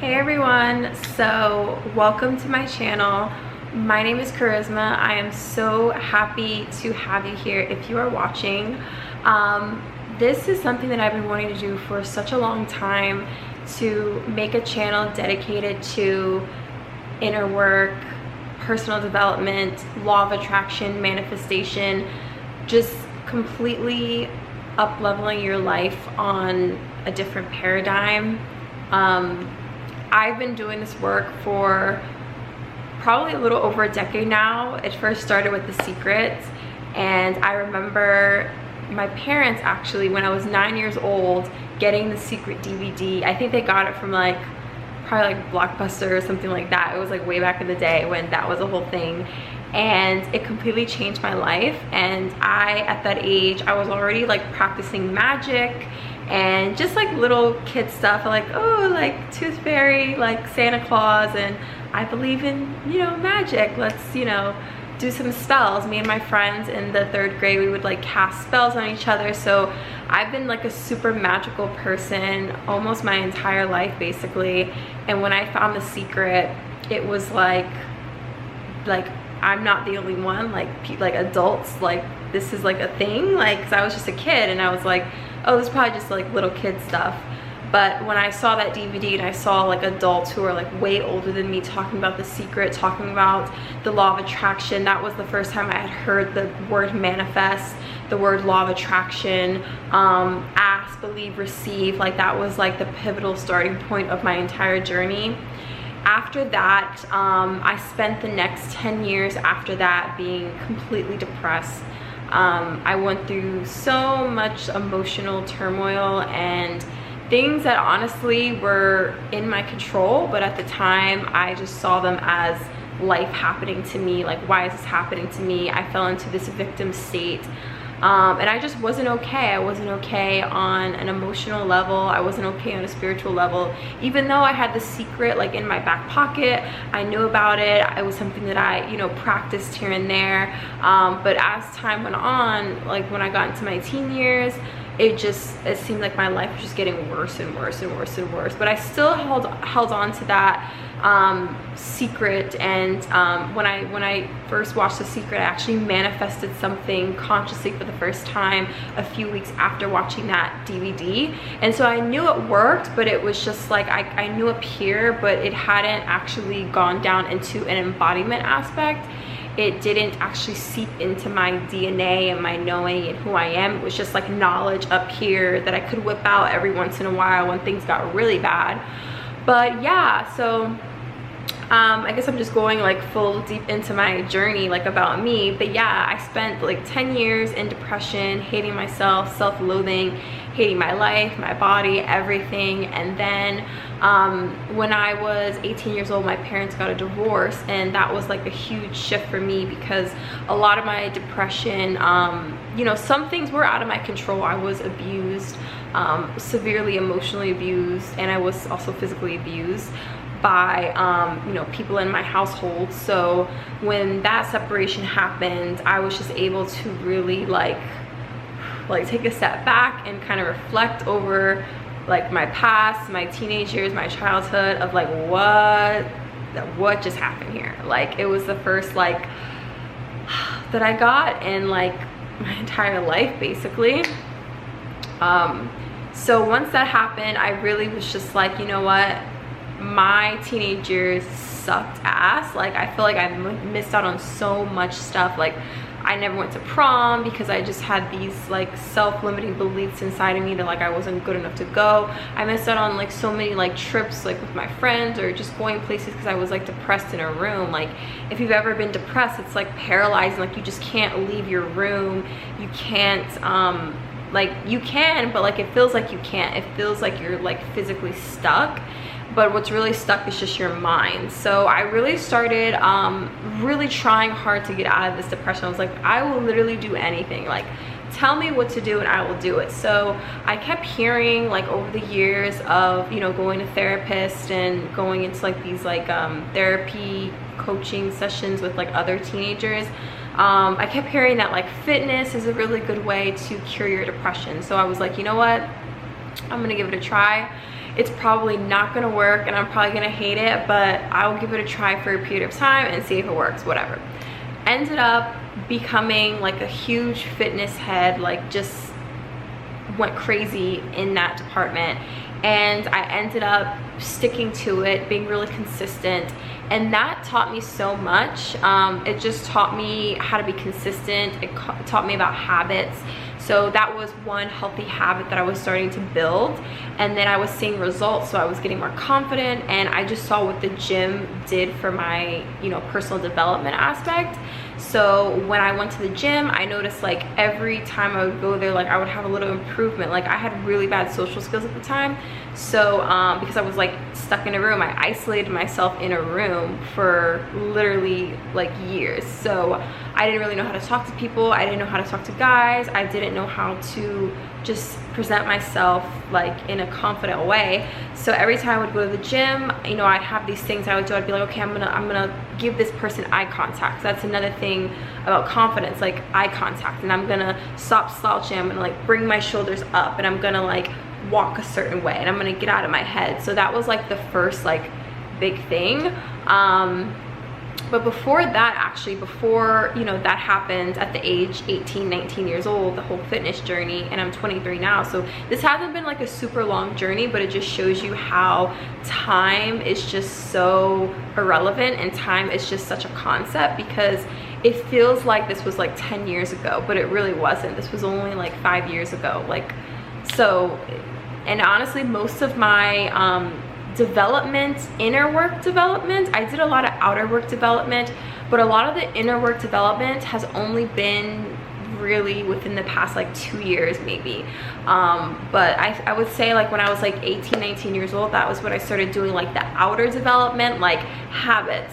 Hey everyone, so welcome to my channel. My name is Charisma. I am so happy to have you here if you are watching. This is something that I've been wanting to do for such a long time, to make a channel dedicated to inner work, personal development, law of attraction, manifestation, just completely up-leveling your life on a different paradigm. I've been doing this work for probably a little over a decade now. It first started with The Secret, and I remember my parents actually, when I was 9 years old, getting The Secret DVD. I think they got it from probably Blockbuster or something like that. It was like way back in the day when that was a whole thing, and it completely changed my life. And at that age, I was already practicing magic and just little kid stuff, Tooth Fairy, Santa Claus, and I believe in, magic. Let's, do some spells. Me and my friends in the 3rd grade, we would cast spells on each other. So I've been a super magical person almost my entire life, basically. And when I found The Secret, it was I'm not the only one, adults, this is a thing, because I was just a kid and I was oh, this is probably just little kid stuff. But when I saw that DVD and I saw adults who are way older than me talking about The Secret, talking about the law of attraction, that was the first time I had heard the word manifest, the word law of attraction, ask, believe, receive. That was the pivotal starting point of my entire journey. After that, I spent the next 10 years after that being completely depressed. I went through so much emotional turmoil and things that honestly were in my control, but at the time I just saw them as life happening to me. Why is this happening to me? I fell into this victim state. And I just wasn't okay. I wasn't okay on an emotional level. I wasn't okay on a spiritual level. Even though I had The Secret in my back pocket, I knew about it. It was something that I, practiced here and there. But as time went on, when I got into my teen years, it seemed like my life was just getting worse and worse and worse and worse. But I still held on to that secret. And when I first watched The Secret, I actually manifested something consciously for the first time a few weeks after watching that DVD. And so I knew it worked, but it was just I knew up here, but it hadn't actually gone down into an embodiment aspect. It didn't actually seep into my DNA and my knowing and who I am. It was just knowledge up here that I could whip out every once in a while when things got really bad. But yeah, so I guess I'm just going full deep into my journey about me. But yeah, I spent 10 years in depression, hating myself, self-loathing, hating my life, my body, everything. And then when I was 18 years old, my parents got a divorce, and that was a huge shift for me, because a lot of my depression, some things were out of my control. I was abused, severely emotionally abused, and I was also physically abused by people in my household. So when that separation happened, I was just able to really take a step back and kind of reflect over my past, my teenage years, my childhood, of what just happened here. It was the first that I got in my entire life, basically. So once that happened, I really was just you know what, my teenage years sucked ass. I feel I missed out on so much stuff. I never went to prom because I just had these self-limiting beliefs inside of me that I wasn't good enough to go. I missed out on so many trips with my friends, or just going places because I was depressed in a room. If you've ever been depressed, it's paralyzing. You just can't leave your room. You can't you can, but it feels you can't. It feels you're physically stuck. But what's really stuck is just your mind. So I really started really trying hard to get out of this depression. I was I will literally do anything. Tell me what to do and I will do it. So I kept hearing over the years of going to therapists and going into these therapy coaching sessions with other teenagers. I kept hearing that fitness is a really good way to cure your depression. So I was you know what, I'm gonna give it a try. it's probably not gonna work and I'm probably gonna hate it, but I'll give it a try for a period of time and see if it works, whatever. Ended up becoming like a huge fitness head, like just went crazy in that department, and I ended up sticking to it, being really consistent, and that taught me so much. It just taught me how to be consistent. It taught me about habits. So that was one healthy habit that I was starting to build, and then I was seeing results, so I was getting more confident, and I just saw what the gym did for my, you know, personal development aspect. So when I went to the gym, I noticed like every time I would go there, like I would have a little improvement. Like I had really bad social skills at the time, so because I was like stuck in a room, I isolated myself in a room for literally like years. So I didn't really know how to talk to people, I didn't know how to talk to guys, I didn't know how to just present myself like in a confident way. So every time I would go to the gym, you know, I'd have these things I would do. I'd be like, okay, I'm gonna give this person eye contact. That's another thing about confidence, like eye contact. And I'm gonna stop slouching, I'm gonna like bring my shoulders up, and I'm gonna like walk a certain way, and I'm gonna get out of my head. So that was like the first like big thing. But before that, actually, before, you know, that happened at the age 18, 19 years old, the whole fitness journey, and I'm 23 now. So this hasn't been like a super long journey, but it just shows you how time is just so irrelevant, and time is just such a concept, because it feels like this was like 10 years ago, but it really wasn't. This was only like 5 years ago. Like, so, and honestly, most of my, development, inner work development, I did a lot of outer work development, but a lot of the inner work development has only been really within the past like 2 years maybe. But I would say like when I was like 18, 19 years old, that was when I started doing like the outer development, like habits,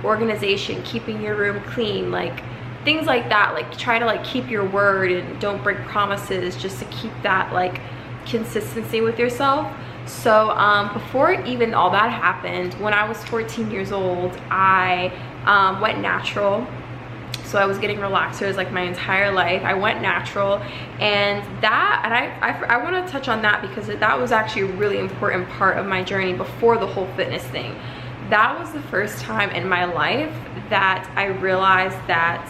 organization, keeping your room clean, like things like that. Like try to like keep your word and don't break promises, just to keep that like consistency with yourself. So before even all that happened, when I was 14 years old, I went natural. So I was getting relaxers like my entire life. I went natural, and that, and I want to touch on that because that was actually a really important part of my journey before the whole fitness thing. That was the first time in my life that I realized that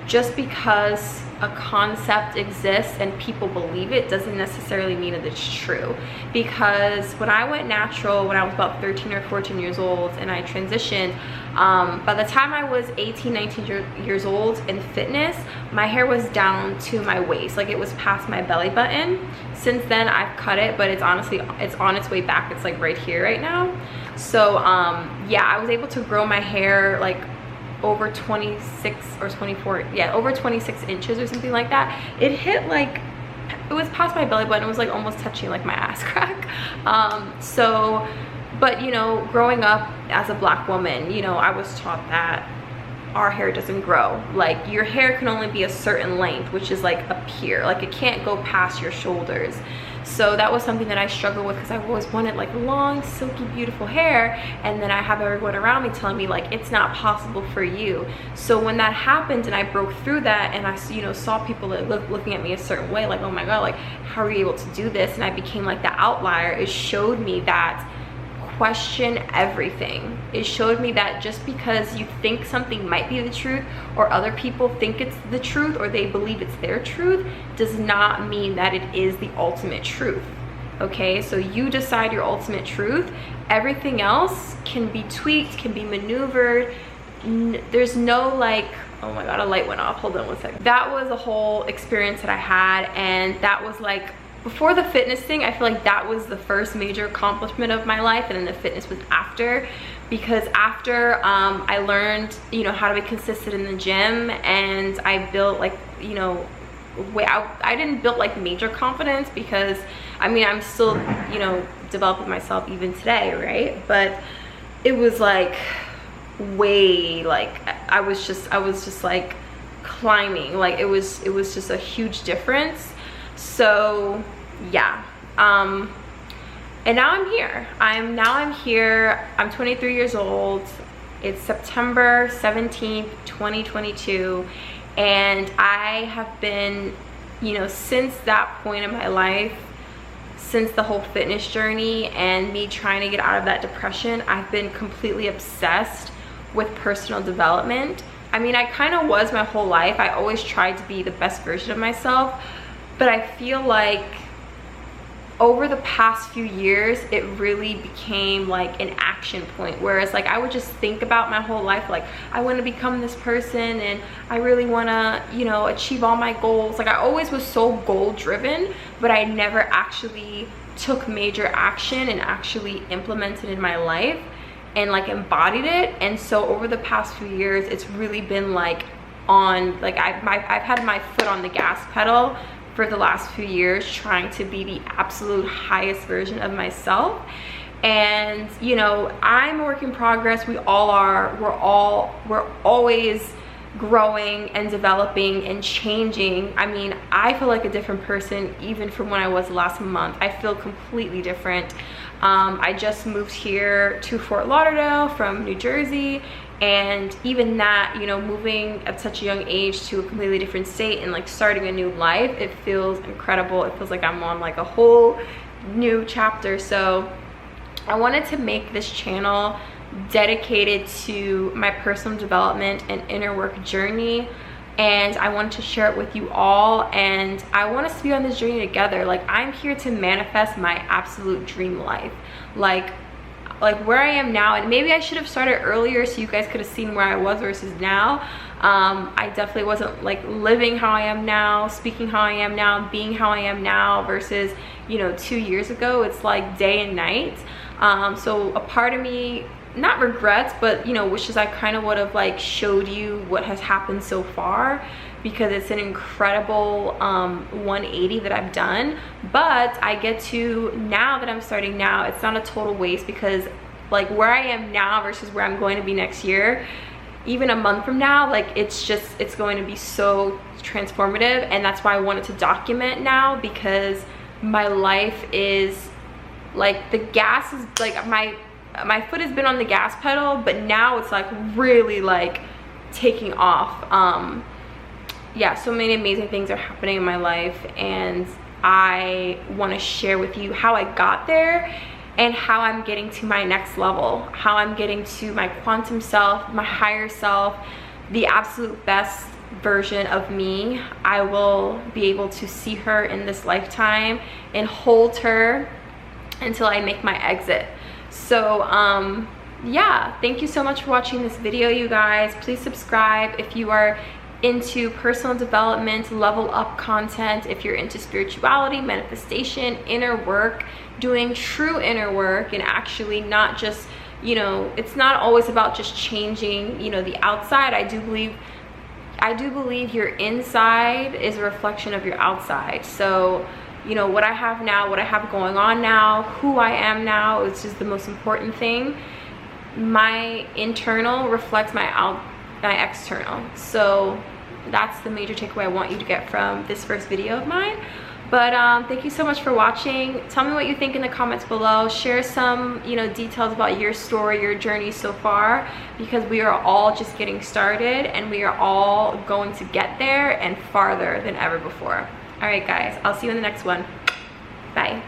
just because a concept exists and people believe it doesn't necessarily mean that it's true. Because when I went natural when I was about 13 or 14 years old and I transitioned, by the time I was 18, 19 years old in fitness, my hair was down to my waist, like it was past my belly button. Since then I've cut it, but it's honestly, it's on its way back. It's like right here right now. So yeah, I was able to grow my hair like over 26 or 24, yeah, over 26 inches or something like that. It hit like, it was past my belly button. It was like almost touching like my ass crack. So, but you know, growing up as a black woman, you know, I was taught that our hair doesn't grow. Like your hair can only be a certain length, which is like up here. Like it can't go past your shoulders. So that was something that I struggled with because I always wanted like long, silky, beautiful hair. And then I have everyone around me telling me like, it's not possible for you. So when that happened and I broke through that and I, you know, saw people that looking at me a certain way, like, oh my God, like how are you able to do this? And I became like the outlier. It showed me that question everything. It showed me that just because you think something might be the truth, or other people think it's the truth, or they believe it's their truth, does not mean that it is the ultimate truth. Okay, so you decide your ultimate truth. Everything else can be tweaked, can be maneuvered. There's no like, oh my God, a light went off, hold on one second. That was a whole experience that I had, and that was like, before the fitness thing, I feel like that was the first major accomplishment of my life, and then the fitness was after. Because after I learned, you know, how to be consistent in the gym, and I built like, you know, I didn't build like major confidence, because I mean, I'm still, you know, developing myself even today, right? But it was like way, like I was just like climbing, like it was just a huge difference. So yeah, and now I'm here. I'm here. I'm 23 years old. It's September 17th, 2022, and I have been, you know, since that point in my life, since the whole fitness journey and me trying to get out of that depression, I've been completely obsessed with personal development. I mean, I kind of was my whole life. I always tried to be the best version of myself, but I feel like over the past few years, it really became like an action point. Whereas like I would just think about my whole life, like I want to become this person and I really want to, you know, achieve all my goals. Like I always was so goal driven, but I never actually took major action and actually implemented in my life and like embodied it. And so over the past few years, it's really been like on, like I've had my foot on the gas pedal for the last few years, trying to be the absolute highest version of myself. And you know, I'm a work in progress. We all are. We're always growing and developing and changing. I mean, I feel like a different person even from when I was last month. I feel completely different. I just moved here to Fort Lauderdale from New Jersey, and even that, you know, moving at such a young age to a completely different state and like starting a new life, it feels incredible. It feels like I'm on like a whole new chapter. So I wanted to make this channel dedicated to my personal development and inner work journey, and I wanted to share it with you all, and I want us to be on this journey together. Like I'm here to manifest my absolute dream life, like where I am now. And maybe I should have started earlier so you guys could have seen where I was versus now. I definitely wasn't like living how I am now, speaking how I am now, being how I am now versus, you know, 2 years ago. It's like day and night. So a part of me, not regrets, but you know, wishes I kind of would have like showed you what has happened so far, because it's an incredible 180 that I've done. But I get to, now that I'm starting now, it's not a total waste, because like where I am now versus where I'm going to be next year, even a month from now, like it's going to be so transformative. And that's why I wanted to document now, because my life is like, the gas is like, my foot has been on the gas pedal, but now it's like really like taking off. Yeah, so many amazing things are happening in my life, and I want to share with you how I got there and how I'm getting to my next level, how I'm getting to my quantum self, my higher self, the absolute best version of me. I will be able to see her in this lifetime and hold her until I make my exit. So yeah, thank you so much for watching this video, you guys. Please subscribe if you are into personal development, level up content, if you're into spirituality, manifestation, inner work, doing true inner work, and actually not just, you know, it's not always about just changing, you know, the outside. I do believe your inside is a reflection of your outside. So you know, what I have now, what I have going on now, who I am now is just the most important thing. My internal reflects my external. So that's the major takeaway I want you to get from this first video of mine. But thank you so much for watching. Tell me what you think in the comments below. Share some, you know, details about your story, your journey so far, because we are all just getting started, and we are all going to get there and farther than ever before. All right, guys, I'll see you in the next one. Bye.